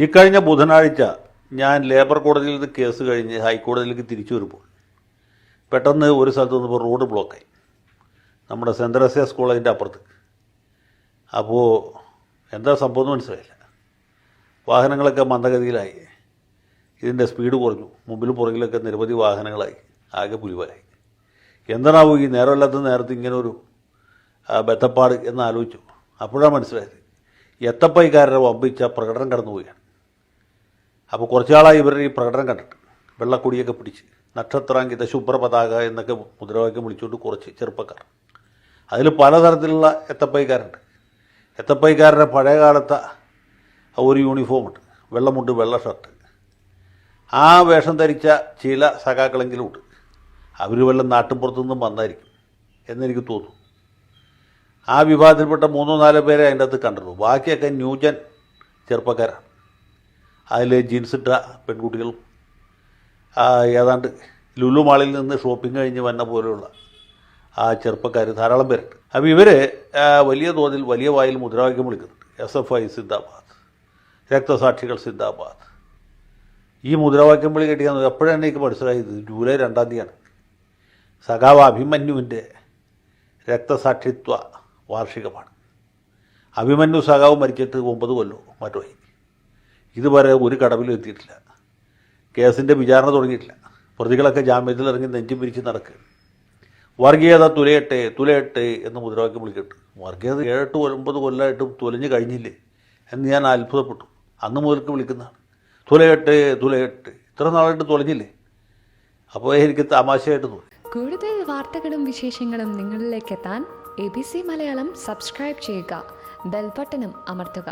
ഇക്കഴിഞ്ഞ ബുധനാഴ്ച ഞാൻ ലേബർ കോടതിയിൽ നിന്ന് കേസ് കഴിഞ്ഞ് ഹൈക്കോടതിയിലേക്ക് തിരിച്ചു വരുമ്പോൾ പെട്ടെന്ന് ഒരു സ്ഥലത്ത് നിന്നപ്പോൾ റോഡ് ബ്ലോക്കായി. നമ്മുടെ സെൻറ്റ് തെരേസാസ് കോളേജിൻ്റെ അപ്പുറത്ത്. അപ്പോൾ എന്താ സംഭവം എന്ന് മനസ്സിലായില്ല. വാഹനങ്ങളൊക്കെ മന്ദഗതിയിലായി, ഇതിൻ്റെ സ്പീഡ് കുറഞ്ഞു, മുമ്പിലും പുറകിലൊക്കെ നിരവധി വാഹനങ്ങളായി, ആകെ പുലിവാലായി. എന്താണാവോ ഈ നേരമില്ലാത്ത നേരത്ത് ഇങ്ങനൊരു ബെത്തപ്പാട് എന്ന് ആലോചിച്ചു. അപ്പോഴാണ് മനസ്സിലായത് എത്തപ്പൈക്കാരുടെ വമ്പിച്ച പ്രകടനം കടന്നുപോവുകയാണ്. അപ്പോൾ കുറച്ചാളായി ഇവരുടെ ഈ പ്രകടനം കണ്ടിട്ട് വെള്ളക്കൊടിയൊക്കെ പിടിച്ച് നക്ഷത്രാങ്കിത ശുഭ്ര പതാക എന്നൊക്കെ മുദ്രാവാക്യം വിളിച്ചുകൊണ്ട് കുറച്ച് ചെറുപ്പക്കാർ, അതിൽ പലതരത്തിലുള്ള എത്തപ്പൈക്കാരുണ്ട്. എത്തപ്പൈക്കാരുടെ പഴയ കാലത്തെ ഒരു യൂണിഫോമുണ്ട്, വെള്ളമുണ്ട്, വെള്ള ഷർട്ട്. ആ വേഷം ധരിച്ച ചില സഖാക്കളെങ്കിലും ഉണ്ട്. അവർ വല്ല നാട്ടിൻപുറത്തു നിന്നും വന്നായിരിക്കും എന്നെനിക്ക് തോന്നുന്നു. ആ വിഭാഗത്തിൽപ്പെട്ട 3-4 പേരെ അതിൻ്റെ അകത്ത് കണ്ടിട്ടുള്ളൂ. ബാക്കിയൊക്കെ ന്യൂജൻ ചെറുപ്പക്കാരാണ്. അതിൽ ജീൻസിട്ട പെൺകുട്ടികളും ഏതാണ്ട് ലുലു മാളിൽ നിന്ന് ഷോപ്പിംഗ് കഴിഞ്ഞ് വന്ന പോലെയുള്ള ആ ചെറുപ്പക്കാർ ധാരാളം പേരുണ്ട്. അപ്പോൾ ഇവർ വലിയ തോതിൽ വലിയ വായിൽ മുദ്രാവാക്യം വിളിക്കുന്നുണ്ട്. SFI സിന്ദാബാദ്, രക്തസാക്ഷികൾ സിന്ദാബാദ്. ഈ മുദ്രാവാക്യം വിളി കേട്ടിയാൽ എപ്പോഴാണ് എനിക്ക് മനസ്സിലായത്, ജൂലൈ 2-ാം തീയതിയാണ്. സഖാവ് അഭിമന്യുവിൻ്റെ രക്തസാക്ഷിത്വ വാർഷികമാണ്. അഭിമന്യു സഖാവ് മരിച്ചിട്ട് 9 കൊല്ലം മറ്റോ. ഇതുവരെ ഒരു കടവിലും എത്തിയിട്ടില്ല. കേസിൻ്റെ വിചാരണ തുടങ്ങിയിട്ടില്ല. പ്രതികളൊക്കെ ജാമ്യത്തിലിറങ്ങി നെഞ്ചും പിരിച്ച് നടക്കുക. വർഗീയത തുലയട്ടെ തുലയട്ടെ എന്ന് മുദ്രാവാക്യം വിളിക്കട്ടെ. വർഗീയത 7-9 കൊല്ലമായിട്ടും തുലഞ്ഞു കഴിഞ്ഞില്ലേ എന്ന് ഞാൻ അത്ഭുതപ്പെട്ടു. അന്ന് മുതൽക്ക് വിളിക്കുന്നതാണ് തുലയട്ടെ തുലയട്ടെ. ഇത്ര നാളായിട്ട് തുലഞ്ഞില്ലേ? അപ്പോൾ എനിക്ക് തമാശയായിട്ട് തോന്നി. കൂടുതൽ വാർത്തകളും വിശേഷങ്ങളും നിങ്ങളിലേക്ക് എത്താൻ ABC മലയാളം സബ്സ്ക്രൈബ് ചെയ്യുക, ബെൽ ബട്ടണും അമർത്തുക.